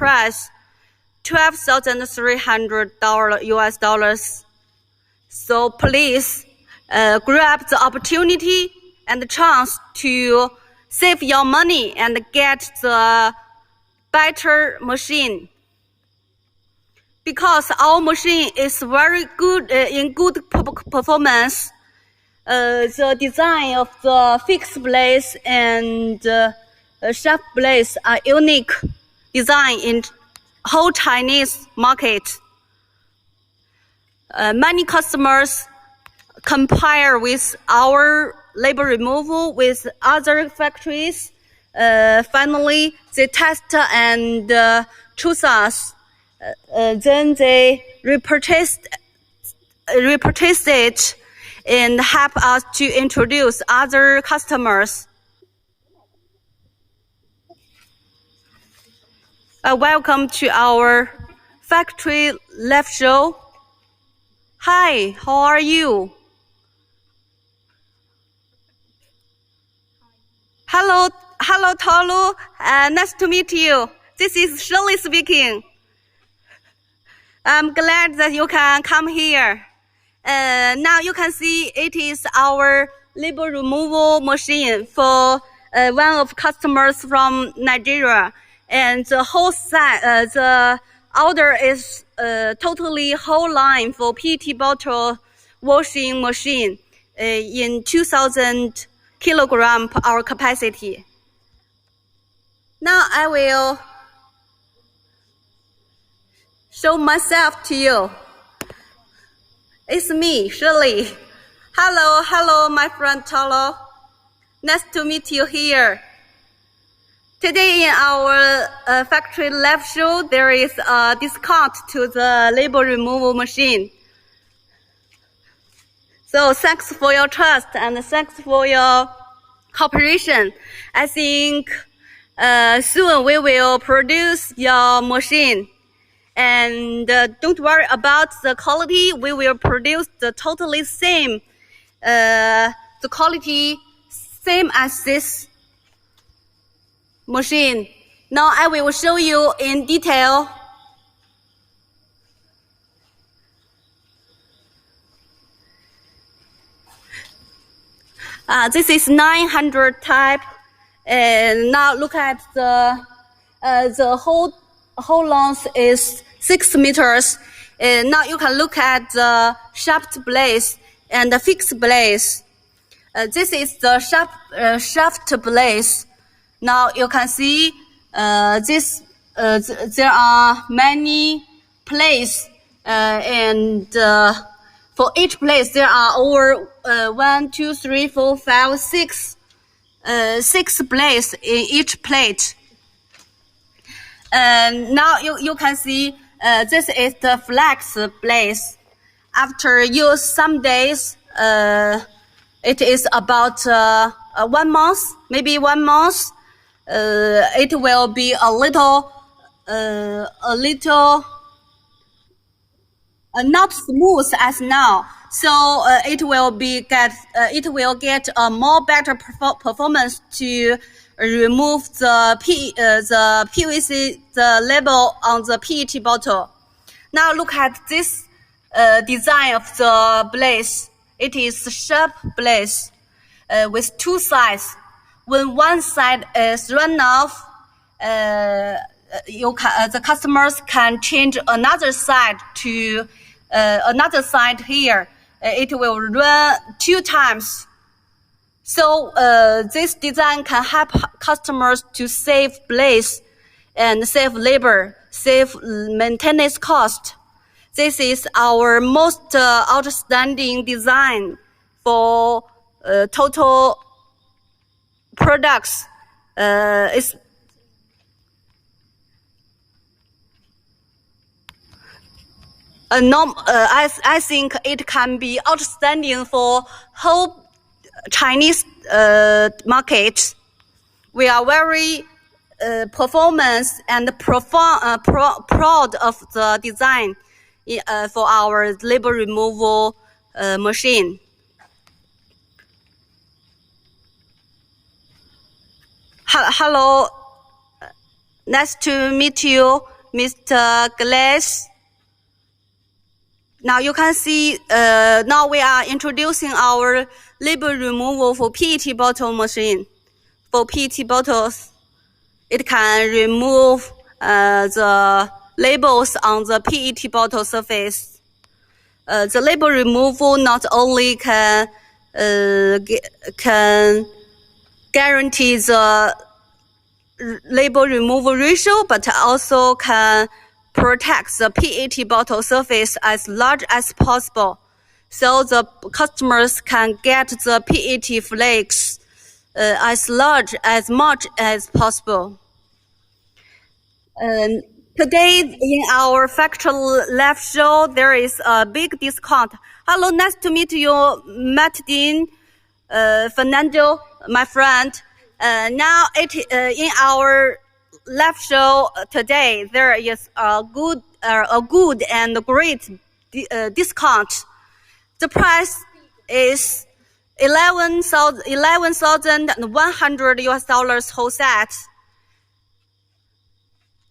price $12,300 US dollars. So please grab the opportunity and the chance to save your money and get the better machine. Because our machine is very good in good performance. The design of the fixed blades and shaft blades are unique design in whole Chinese market. Many customers compare with our labor removal with other factories. Finally, they test and choose us. Then they repurchase it and help us to introduce other customers. Welcome to our factory live show. Hi, how are you? Hello, Tolu. Nice to meet you. This is Shirley speaking. I'm glad that you can come here. Now you can see it is our labor removal machine for one of customers from Nigeria, and the whole set, the order is totally whole line for PET bottle washing machine in 2,000 kilogram per hour capacity. Now I will show myself to you. It's me, Shirley. Hello, my friend Tolo. Nice to meet you here. Today in our factory live show, there is a discount to the labor removal machine. So thanks for your trust and thanks for your cooperation. I think soon we will produce your machine. And don't worry about the quality. We will produce the totally same, the quality same as this machine. Now I will show you in detail. This is 900 type, and now look at the whole length is 6 meters. And now you can look at the shaft blades and the fixed blades. This is the shaft blades. Now you can see there are many plates, and for each place there are over 1, 2, 3, 4, 5, 6 blades in each plate. And now you can see this is the flex blades. After use some days, it is about 1 month, maybe 1 month. It will be a little not smooth as now. So it will get a more better performance to remove the PVC, the label on the PET bottle. Now look at this design of the blades. It is sharp blades with 2 sides. When one side is run off, the customers can change another side to another side here. It will run 2 times. So this design can help customers to save blades and save labor, save maintenance cost. This is our most outstanding design for total products. I think it can be outstanding for whole Chinese market. We are very performance and proud of the design for our labor removal machine. Hello, nice to meet you. Mr. Glass. Now you can see, now we are introducing our label removal for PET bottle machine. For PET bottles, it can remove the labels on the PET bottle surface. The label removal not only can guarantee the label removal ratio, but also can protect the PET bottle surface as large as possible, so the customers can get the PET flakes as much as possible. Today in our factory live show, there is a big discount. Hello, nice to meet you, Martin, Fernando, my friend. Now in our live show today, there is a good and great discount. The price is $11,100 whole set.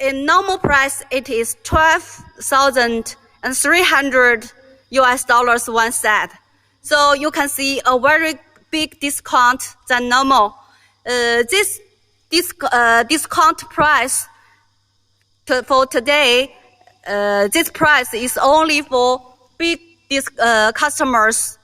In normal price, it is $12,300 one set. So you can see a very big discount than normal. This discount price for today, this price is only for big customers,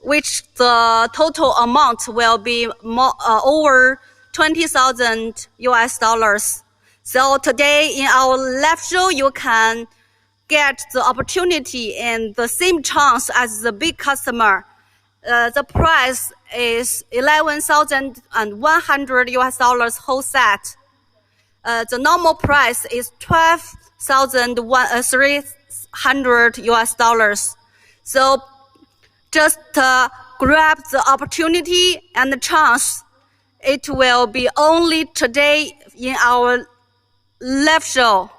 which the total amount will be over $20,000. So today in our live show, you can get the opportunity and the same chance as the big customer. The price is $11,100 whole set. The normal price is $12,300. So just grab the opportunity and the chance. It will be only today in our live show.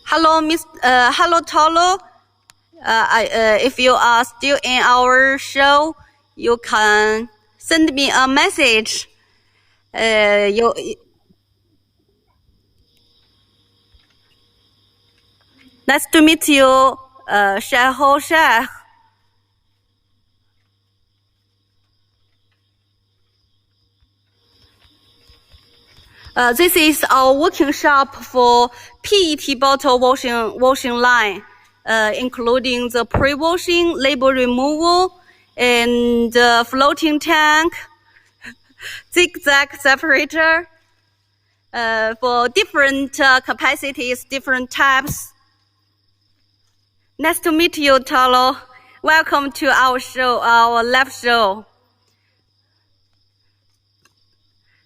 Hello, hello, Tolo. If you are still in our show, you can send me a message. Nice to meet you, Shaho Shah. This is our working shop for PET bottle washing line, including the pre-washing, label removal, and floating tank, zigzag separator, for different capacities, different types. Nice to meet you, Talo. Welcome to our show, our live show.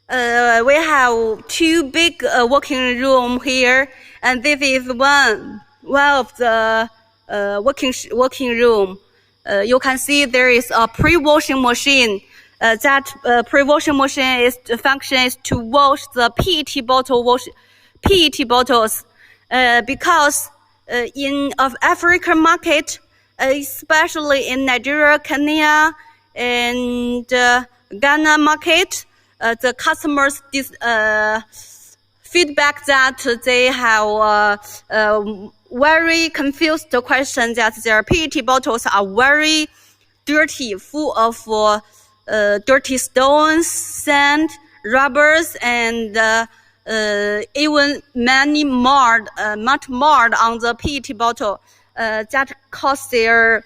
We have two big working room here, and this is one of the working room. You can see there is a pre-washing machine. That pre-washing machine function is to wash the PET bottles, because in African market, especially in Nigeria, Kenya, and Ghana market. The customers feedback that they have very confused question that their PET bottles are very dirty, full of dirty stones, sand, rubbers, and even much marred on the PET bottle. That cause their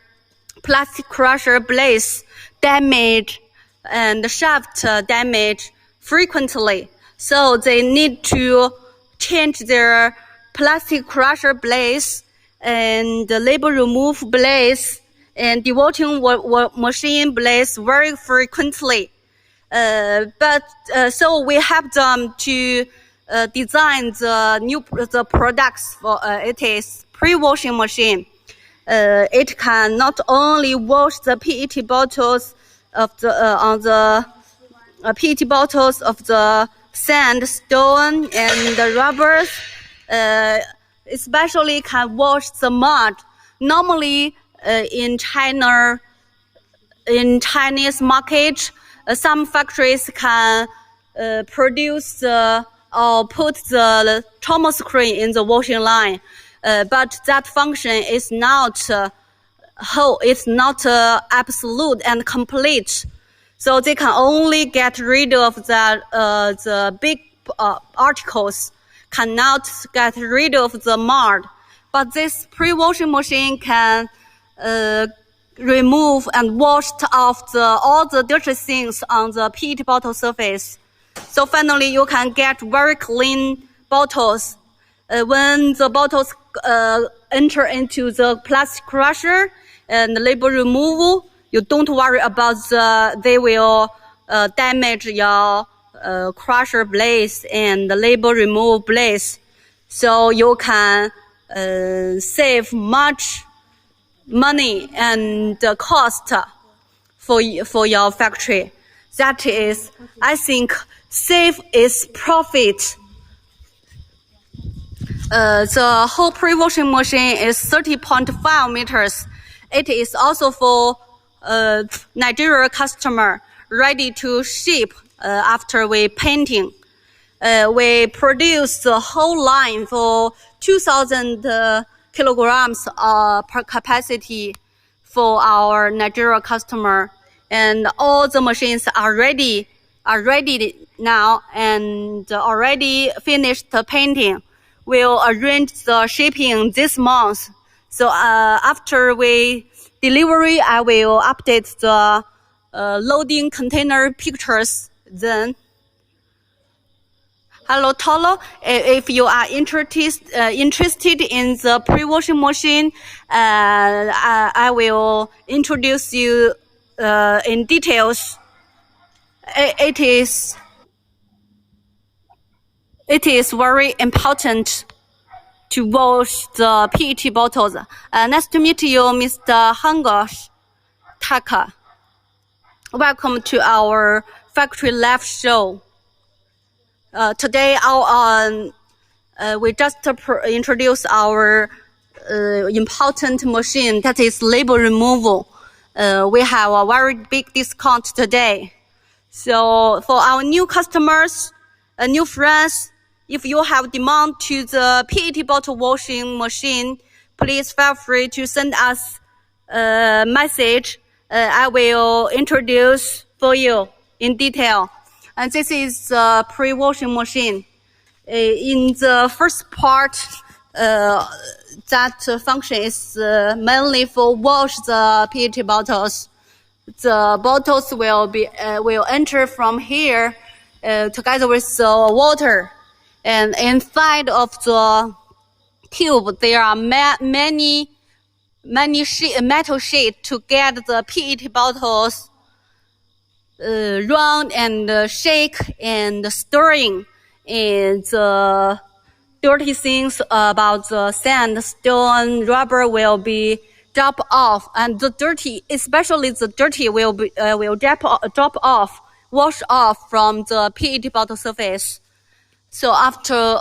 plastic crusher blades damage and shaft damage frequently. So they need to change their plastic crusher blades and label remove blades and dewatering machine blades very frequently. So we help them to design the products for it is pre-washing machine. It can not only wash the PET bottles of the on the PET bottles of the sand, stone, and the rubbers, especially can wash the mud. Normally, in China, in Chinese market, some factories can produce or put the trauma screen in the washing line, but that function is not whole. It's not absolute and complete. So they can only get rid of the big articles, cannot get rid of the mud. But this pre-washing machine can remove and wash off all the dirty things on the PET bottle surface. So finally, you can get very clean bottles. When the bottles enter into the plastic crusher and label removal, you don't worry about they will damage your crusher blades and the label removal blades. So you can save much money and cost for your factory. That is, I think, save is profit. The whole pre-washing machine is 30.5 meters. It is also for Nigeria customer ready to ship after we painting. We produce the whole line for 2,000 kilograms per capacity for our Nigeria customer, and all the machines are ready now and already finished the painting. We'll arrange the shipping this month. So after we delivery, I will update the loading container pictures then. Hello, Tolo. If you are interested in the pre-washing machine, I will introduce you in details. It is very important to wash the PET bottles. Nice to meet you, Mr. Hangosh Taka. Welcome to our factory live show. Today, we just introduce our important machine, that is label removal. We have a very big discount today. So for our new customers, new friends, if you have demand to the PET bottle washing machine, please feel free to send us a message. I will introduce for you in detail. And this is the pre-washing machine. In the first part, that function is mainly for wash the PET bottles. The bottles will enter from here together with the water. And inside of the tube, there are many metal sheets to get the PET bottles round and shake and stirring, and the dirty things about the sand, stone, rubber will be drop off, and the dirty, especially the dirty, will drop off, wash off from the PET bottle surface. So after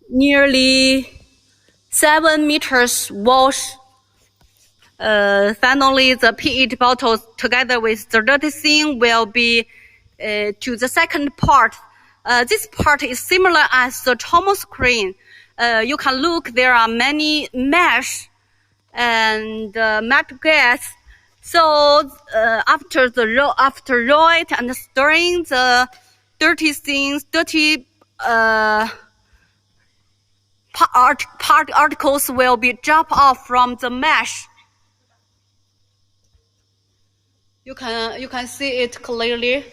nearly 7 meters wash, finally the PET bottles together with the dirty thing will be to the second part. This part is similar as the trauma screen. You can look, there are many mesh and matte gas. So after rolling and stirring, the dirty things, particles will be dropped off from the mesh. You can see it clearly.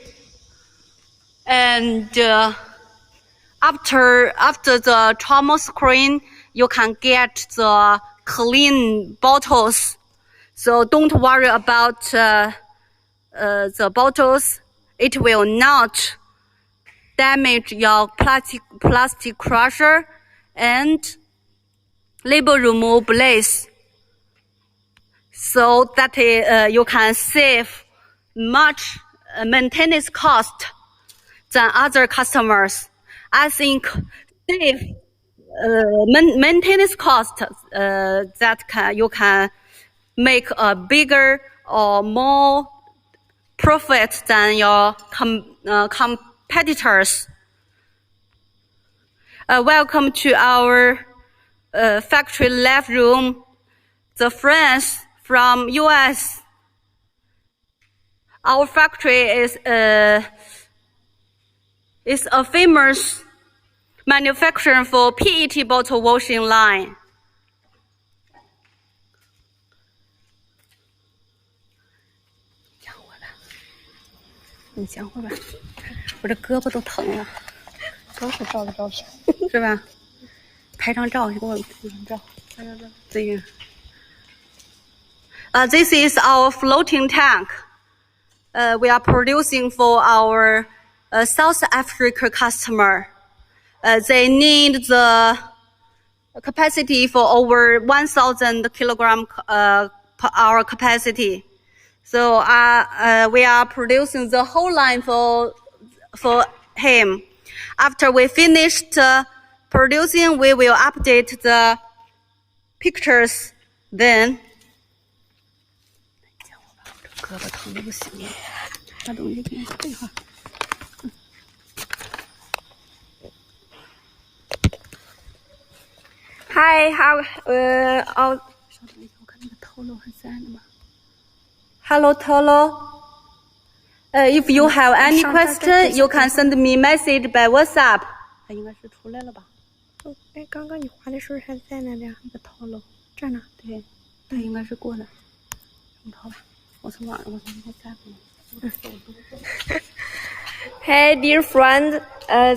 And after the trauma screen, you can get the clean bottles. So don't worry about the bottles. It will not damage your plastic crusher and label removal blades. So that you can save much maintenance cost than other customers. I think save maintenance cost that you can make a bigger or more profit than your competitors. Welcome to our factory lab room. The friends from US. Our factory is a famous manufacturer for PET bottle washing line. 你讲会吧，我这胳膊都疼了。刚才照的照片，是吧？拍张照，给我拍张照。这个。This is our floating tank. We are producing for our South Africa customer. They need the capacity for over 1,000 kilogram per hour capacity. So we are producing the whole line for him. After we finished producing, we will update the pictures then. 胳膊疼的不行了，把东西给你退会儿。Hi, how 稍等一下，我看那个Tolo还在呢吗 ？Hello, Tolo. If you have any question, you can send me message by WhatsApp. 他应该是出来了吧？哎，刚刚你滑的时候还在那边。那个Tolo这儿呢？对，他应该是过来。你跑吧。 Hey, dear friend,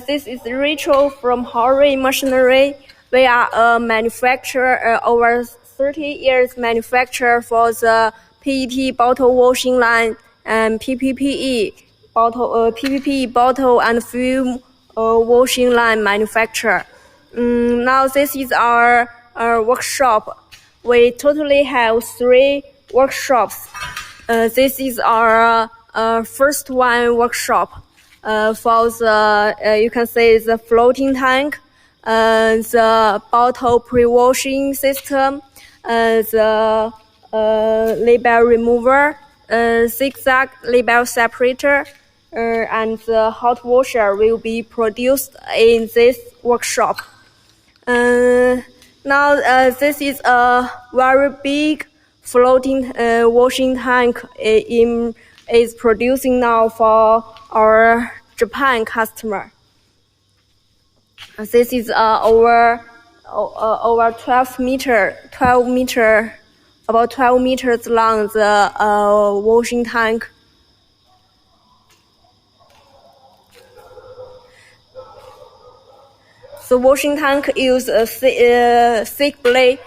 this is Rachel from Hori Machinery. We are a manufacturer, over 30 years manufacturer for the PET bottle washing line and PPPE bottle and film washing line manufacturer. Now this is our workshop. We totally have 3 workshops. This is our first one workshop for the you can say the floating tank, the bottle pre-washing system, the label remover, zigzag label separator, and the hot washer will be produced in this workshop. Now this is a very big floating washing tank is producing now for our Japan customer. This is over 12 meter, about 12 meters long, the washing tank. The washing tank uses a thick plate.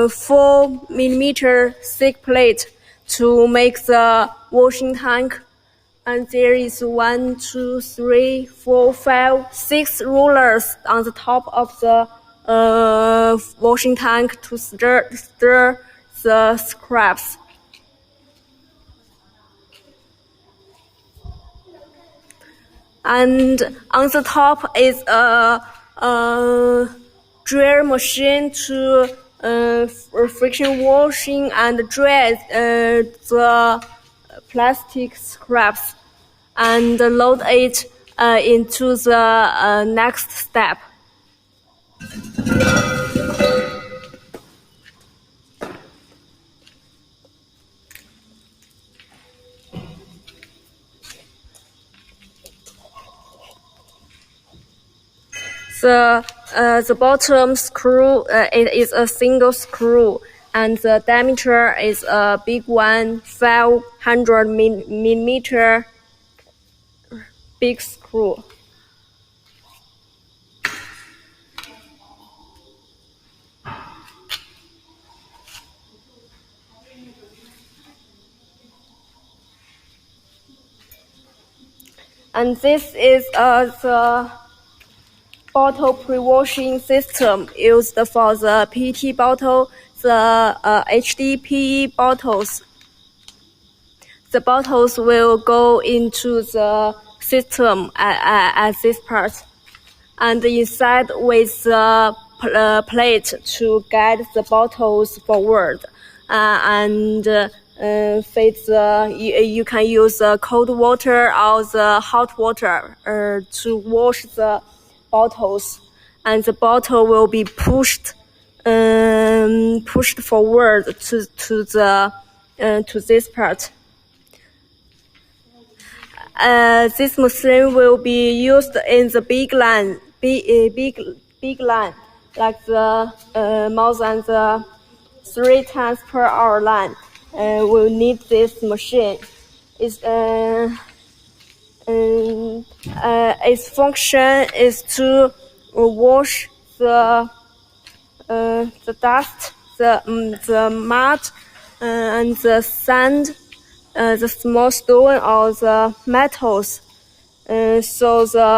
4 millimeter thick plate to make the washing tank, and there is 1, 2, 3, 4, 5, 6 rollers on the top of the washing tank to stir the scraps. And on the top is a dryer machine to friction washing and dry the plastic scraps and load it into the next step. The bottom screw it is a single screw, and the diameter is a big one, 500 millimeter big screw. And this is the bottle pre-washing system used for the PET bottle, the HDPE bottles. The bottles will go into the system at this part, and inside with the plate to guide the bottles forward, and feed you can use cold water or the hot water to wash the bottles, and the bottle will be pushed forward to this part. This machine will be used in the big line, like the more than the 3 times per hour line. Will need this machine. Its function is to wash the dust, the mud, and the sand, the small stone or the metals, so the